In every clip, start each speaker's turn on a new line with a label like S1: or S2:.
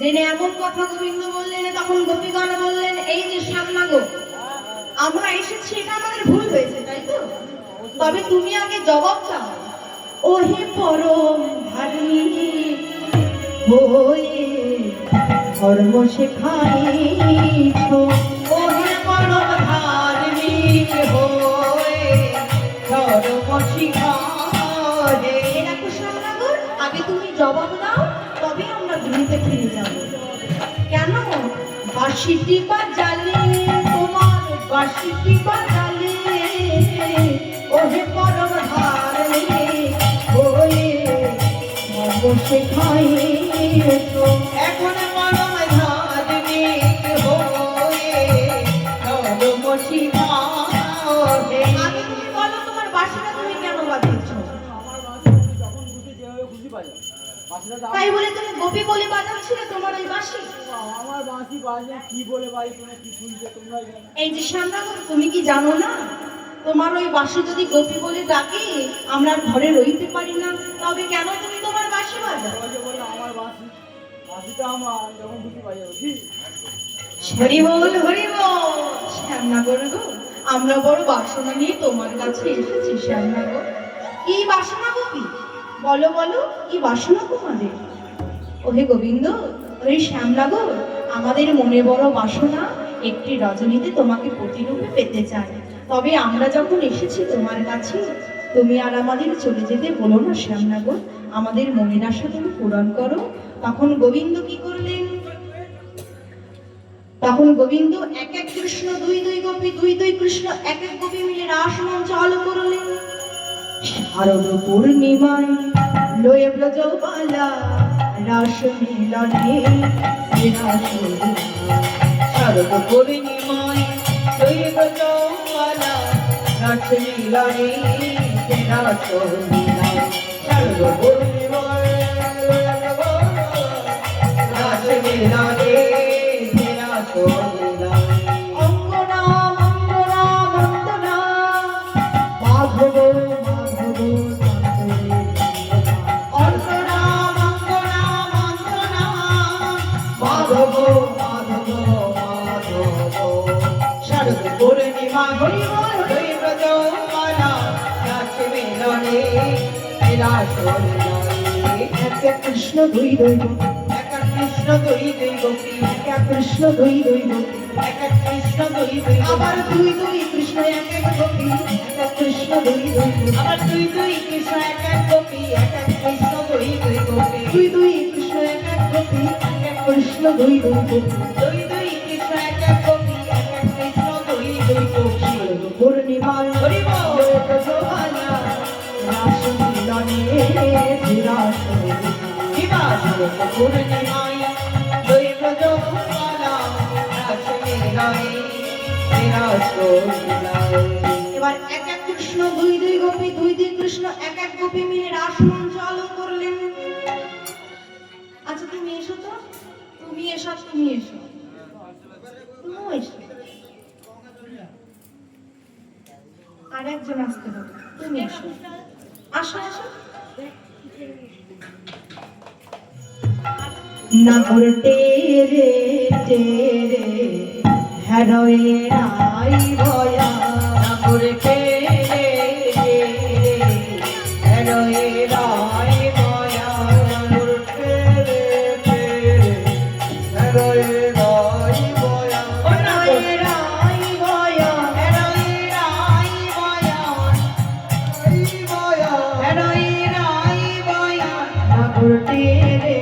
S1: জেনে এমন কথা গোবিন্দ বললেন, তখন গোপীগণ বললেন, এই যে শ্যামলা গো, আমরা এসেছি এটা আমাদের ভুল হয়েছে, তাই তো? তবে তুমি আগে জবাব দাও। ওহে পরম ধার্মিক হয়ে ধর্ম শেখাইছ, ওহে পরম ধার্মিক হয়ে ধর্ম শিখায়। দেখো শ্যামনগর, আগে তুমি জবাব দাও, তবে আমরা গৃহীতে ফিরে যাব। কেন? বাঁশিটি বাজালে তোমার, বাঁশিটি বাজালে ওহে পরম ধার্মিক হয়ে ধর্ম শেখাইছ। এখন পরম ধার্মিক হয়ে ধর্ম শিখায়। আগে তুমি বলো, তোমার বাঁশিটা তুমি কেন বাজিয়েছ? তাই বলে তুমি গোপী বলে বাজাচ্ছিলে তোমার ওই বাঁশি?
S2: আমার বাঁশি বাজে কি বলে বাড়ি, তোমরা কি শুনছো তোমরা?
S1: এই যে শ্যামনগর, তুমি কি জানো না, তোমার ওই বাঁশি যদি গোপী বলে ডাকে আমরা ঘরে রইতে পারি না, তবে কেন তুমি তোমার বাঁশি বাজাও?
S2: আমার বাঁশি, বাঁশিটা আমার যখন খুশি বাজাবো।
S1: হরি বল, হরি বল। শ্যামনগর গো, আমরা বড় বাসনা নিয়ে তোমার কাছে এসেছি। শ্যামনগর, কি বাসনা গোপী? বলো বলো, কি বাসনা তোমাদের? ওহে গোবিন্দ, ওহে শ্যামনগর, আমাদের মনে বড় বাসনা, একটি রজনীতে তোমাকে প্রতিরূপে পেতে চাই। তবে আমরা যখন এসেছি তোমার কাছে, তুমি আর আমাদের চলে যেতে বলো না শ্যামনগর, আমাদের মনের আশা তুমি পূরণ করো। তখন গোবিন্দ কি করলেন? তখন গোবিন্দ এক এক কৃষ্ণ, দুই দুই গোপী, দুই দুই কৃষ্ণ, এক এক গোপী মিলে রাসমঞ্চ আলো করলেন। শারদ পূর্ণিমায় লয়ে ব্রজবালা রাস মিলনে শারদ পূর্ণিমায় লয়ে ব্রজবালা রাস মিলনে শারদ পূর্ণিমায় রাস মিলনে অঙ্গনা মন্দনা মন্দনা মাধব মাধব অঙ্গনা মন্দনা মন্দনা মাধব মাধব মাধব শারদ পূর্ণিমা হরি বল হরি ব্রজমালা রাস মিলনে এক কৃষ্ণ দুই দুই কৃষ্ণ দুই দুই গোপী, এক কৃষ্ণ দুই দুই গোপী, এক কৃষ্ণ দুই দুই, আবার দুই দুই কৃষ্ণ এক এক গোপী, এক কৃষ্ণ দুই দুই, আবার দুই দুই কৃষ্ণ এক এক গোপী, এক কৃষ্ণ দুই দুই গোপী, দুই দুই কৃষ্ণ এক এক গোপী, এক কৃষ্ণ দুই দুই গোপী, দুই দুই কৃষ্ণ এক এক গোপী, এক কৃষ্ণ দুই দুই গোপী। পূর্ণিমায় হরি বল ব্রজবালা রাস মিলনে বিরাস বিবাস পূর্ণিমায় দুই ব্রজবালা রাস মিলনে বিরাস। এবার এক এক কৃষ্ণ দুই দুই গোপী, দুই দুই কৃষ্ণ এক এক গোপী মিলে রাসমঞ্চ আলো করলেন। আচ্ছা তুমি এসো তো, তুমি এসো, তুমি এসো, তুমিও এসো, আর একজন আসতে হবে, তুমি এসো, আসো আসো। নাগর টেরে টেরে হেরোয়ে রাই ভয়া, নাগর টেরে টেরে হেরোয়ে রাই ভয়া, নাগর টেরে টেরে হেরোয়ে রাই ভয়া, হেরোয়ে রাই ভয়া, হেরোয়ে রাই ভয়া, হেরোয়ে রাই ভয়া, নাগর টেরে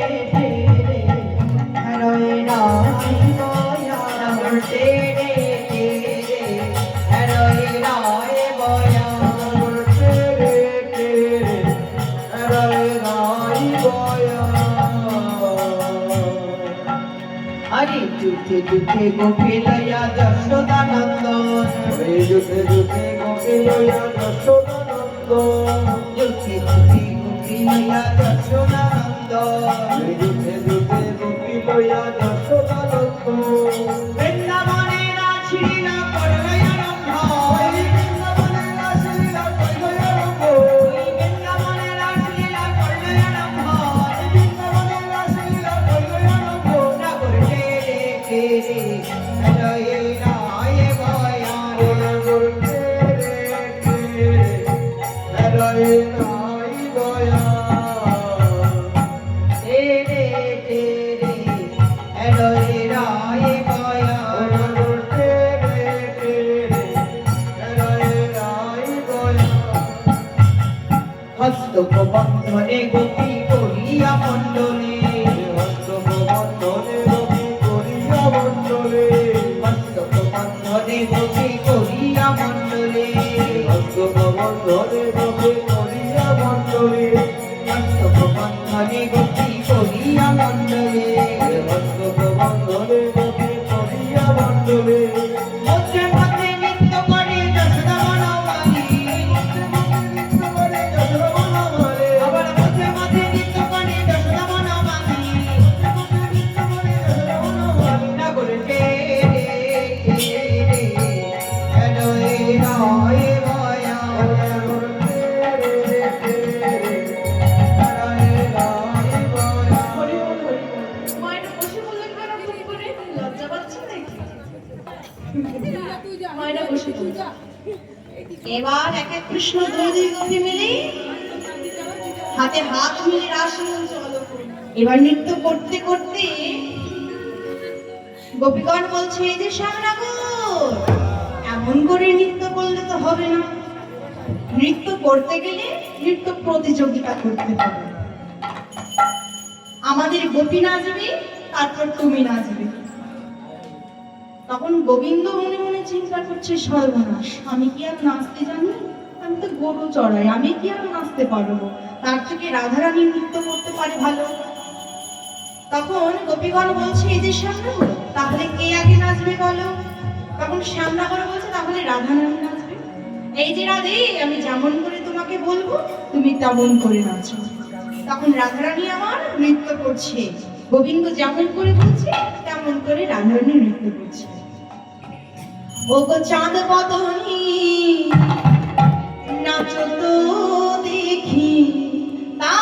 S1: যুদ্ধে যুদ্ধে গোপী লয়া যশোদানন্দন, যুদ্ধে যুদ্ধে গোপী লয়া যশোদানন্দন, যুদ্ধে যুদ্ধে গোপী লয়া যশোদানন্দন, যুদ্ধে যুদ্ধে গোপী লয়া যশোদানন্দন। বৃন্দাবনে রাসলীলা করবে আরম্ভ, বৃন্দাবনে রাসলীলা করবে আরম্ভ, বৃন্দাবনে রাসলীলা করবে আরম্ভ, হস্তবন্ধনে গতি করিয়া মণ্ডলে
S2: হস্তবন্ধনে রবি করিয়া মণ্ডলে
S1: হস্তবন্ধনে গতি করিয়া মণ্ডলে
S2: হস্তবন্ধনে রবি করিয়া মণ্ডলে
S1: হস্তবন্ধনে গতি করিয়া মণ্ডলে
S2: হস্তবন্ধনে রবি করিয়া মণ্ডলে
S1: মধ্যে মধ্যে নৃত্য করে যশোদা বনমালী আবার মধ্যে মধ্যে নৃত্য করে যশোদা বনমালী না বলতে
S3: মায়েরা বসে বললেন কেন চুপ করে? লজ্জা পাচ্ছেন নাকি? মায়েরা বসে বললেন। এবার এক এক কৃষ্ণ দুই দুই গোপী মিলে হাতে হাত মিলে রাসলীলা চলো। এবার নৃত্য করতে করতে গোপীগণ বলছে, এই যে শ্যামনগর, এমন করে নৃত্য করলে তো হবে না। নৃত্য করতে গেলে নৃত্য প্রতিযোগিতা করতে হবে। আমাদের গোপী নাচবে, তারপর তুমি নাচবে। তখন গোবিন্দ মনে মনে চিন্তা করছে, সর্বনাশ, আমি কি আর নাচতে জানি? আমি তো গরু চড়াই, আমি কি আর নাচতে পারবো? তার থেকে রাধারানী নৃত্য করতে পারে ভালো। তখন গোপীগণ বলছে, এই যে শ্যামনগর, তাহলে কে আগে নাচবে বলো? তখন শ্যামনগর বলছে, তাহলে রাধারানী নাচবে। এই যে রাধে, আমি যেমন করে তোমাকে বলবো তুমি তেমন করে নাচো। তখন রাধারানী আমার নৃত্য করছে, গোবিন্দ যেমন করে বলছে তেমন করে রাধারানী নৃত্য করছে। ও গো চাঁদ বদনী নাচো তো দেখি, তা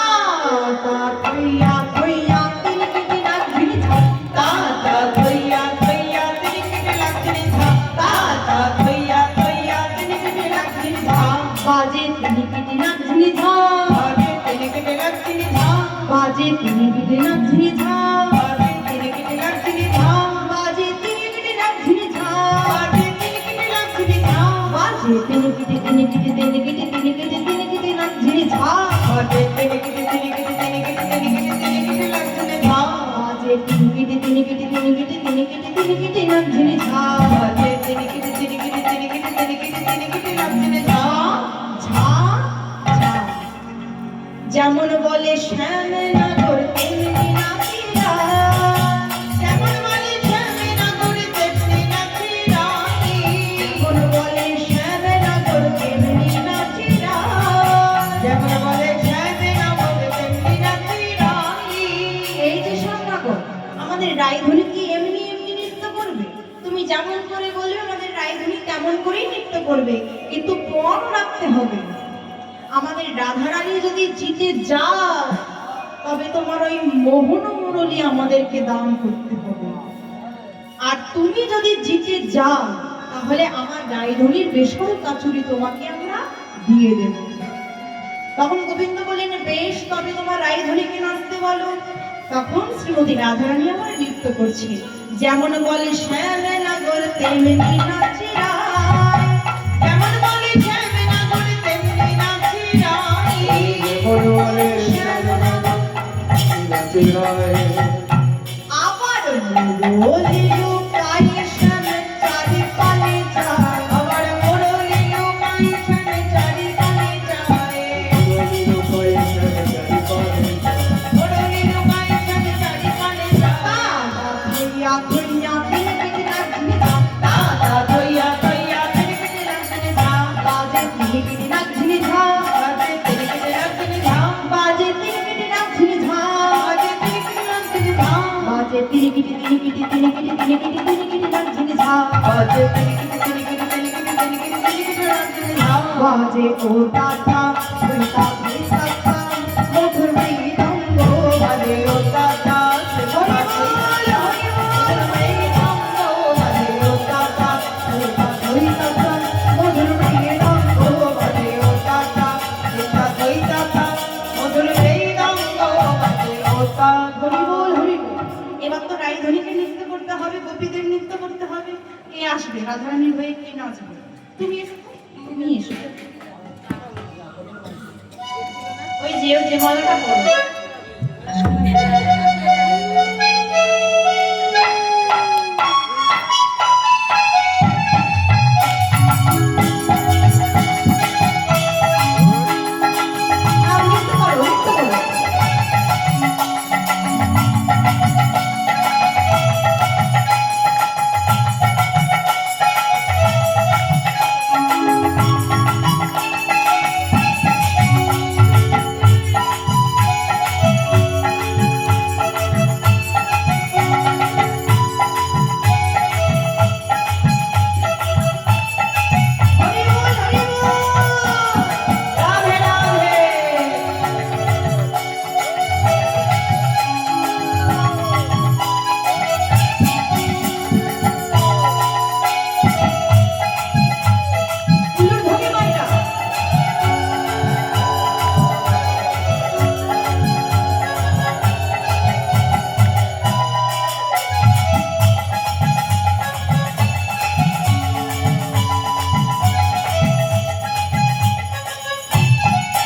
S3: তা থইয়া থইয়া তিলকিটি নাচবিনি ঝা, তা তা থইয়া থইয়া তিলকিটি নাচবিনি ঝা, তা তা থইয়া থইয়া তিলকিটি নাচবিনি ঝা, বাজে তিলকিটি নাচবিনি ঝা, বাজে তিলকিটি নাচবিনি ঝা, বাজে তিলকিটি নাচবিনি ঝা, বাজে তিলকিটি নাচবিনি ঝা, বাজে তিলকিটি নাচবিনি ঝা, বাজে তিলকিটি নাচবিনি ঝা, বাজে তিলকিটি তিলকিটি তিলকিটি তিলকিটি তিলকিটি নাচবিনি ঝা, বাজে তিলকিটি তিলকিটি তিলকিটি তিলকিটি তিলকিটি নাচবিনি ঝা, বাজে তিলকিটি তিলকিটি তিলকিটি তিলকিটি তিলকিটি নাচবিনি ঝা, বাজে তিলকিটি তিলকিটি তিলকিটি তিলকিটি তিলকিটি নাচবিনি ঝা, ঝা ঝা। যেমন বলে শ্যামনগর তেমনি নাচিরা, যেমন বলে শ্যামনগর তেমনি নাচিরা, যেমন বলে শ্যামনগর তেমনি নাচিরা, যেমন বলে শ্যামনগর তেমনি নাচিরা। এই যে শ্যামনগর, আমাদের রায়ধনী কি এমনি এমনি নৃত্য করবে? তুমি যেমন করে বলবে আমাদের রায়ধনী তেমন করেই নৃত্য করবে, কিন্তু পণ রাখতে হবে। আমাদের রাধারানী যদি জিতে যায়, তবে তোমার ওই মোহন মুরলী আমাদেরকে দান করতে হবে। আর তুমি যদি জিতে যাও, তাহলে আমার রায়ধনীর বেসর কাচুরি তোমাকে আমরা দিয়ে দেব। তখন গোবিন্দ বলেন, বেশ, তবে তোমার রায়ধনীকে নাচতে বলো। তখন শ্রীমতী রাধারানী আমার নৃত্য করছে, যেমন বলে শ্যামনগর তেমনি নাচিরা, যেমন বলে শ্যামনগর তেমনি নাচিরা,
S2: বলে শ্যামনগর নাচিরায়।
S1: আবার মুরলী লুকাই শ্যাম চারিপালে যায়, আবার মুরলী লুকাই শ্যাম চারিপালে যায়, মুরলী লুকাই শ্যাম চারিপালে যায়। থইয়া থইয়া তিলকিটি নাচবিনি ঝা, তা থইয়া থইয়া তিলকিটি নাচবিনি ঝা, বাজে তিলকিটি নাচবিনি ঝা, বাজে তিলকিটি নাচবিনি ঝা, বাজে তিলকিটি নাচবিনি ঝা, বাজে তিলকিটি নাচবিনি ঝা, বাজে তিলকিটি তিলকিটি তিলকিটি তিলকিটি তিলকিটি নাচবিনি ঝা, বাজে তিলকিটি তিলকিটি তিলকিটি তিলকিটি তিলকিটি নাচবিনি ঝা, বাজে ও দাদা ভৈতা ভৈতা মধুর মৃদঙ্গ, বাজে ও দাদা মধুর
S3: নাচবে, রাধারানীর হয়ে কে নাচবে? তুমি এসো, তুমি এসো। ওই যে মালাটা পরো। নৃত্য করো, নৃত্য করো। হরি বল, হরি বল। রাধে রাধে। ফুলের ঢোকে মাইরা।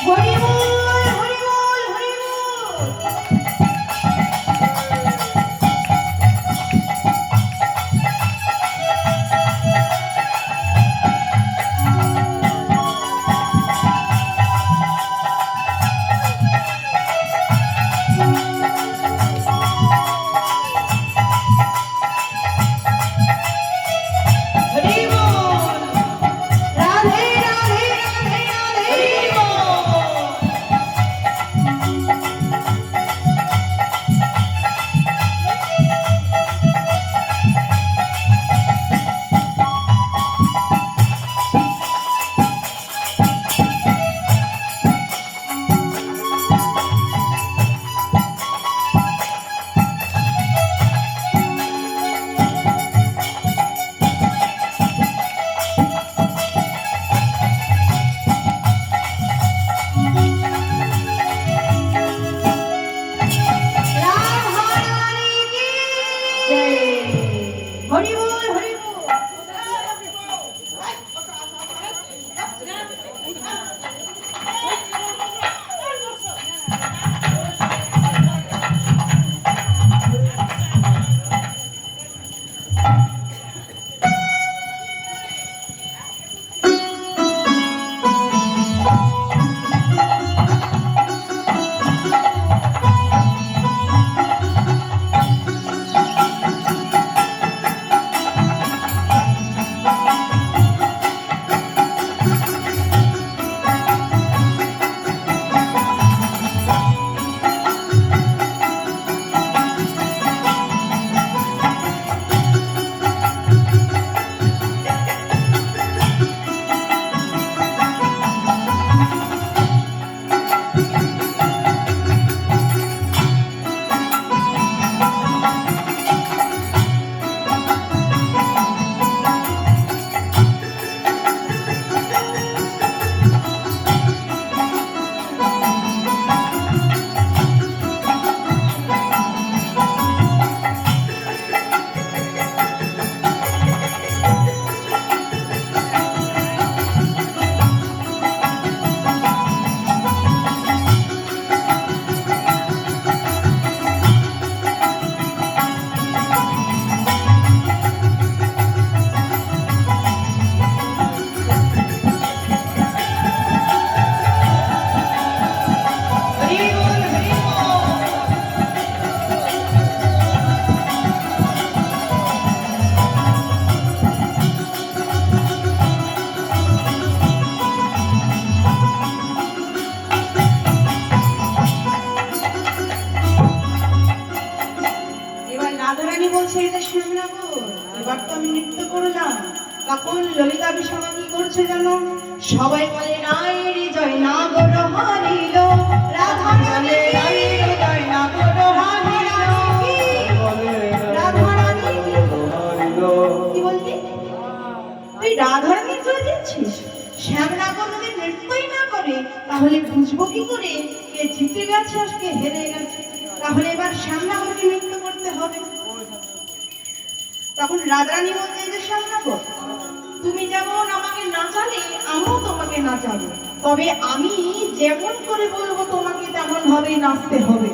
S3: হরি বল, হরি বল, হরি বল। হরি বল। রাধে রাধে রাধে রাধে। হরি বল। রাধারানী কি জয়। হরি বল, হরি বল। হরি বল, হরি বল। এবার রাধারানী বলছে এটা শ্যামনগর, এবার তো আমি নৃত্য করলাম। তখন ললিতা বিষমা কি করছে জানো? সবাই বলে রায়ের জয় নাগর হারিল, রাধারানী জয় নাগর হারিল। রাধারানী কি বললি? তুই রাধারানীর জয় দিচ্ছিস? শ্যামনগর যদি নৃত্যই না করে তাহলে বুঝবো কি করে কে জিতে গেছে আর কে হেরে গেছে? তাহলে এবার শ্যামনগরকে নৃত্য করতে হবে। তখন রাধারানী বলছে এই যে শ্যামনগর, নাচাবো, তবে আমি যেমন করে বলবো তোমাকে তেমন ভাবেই নাচতে হবে।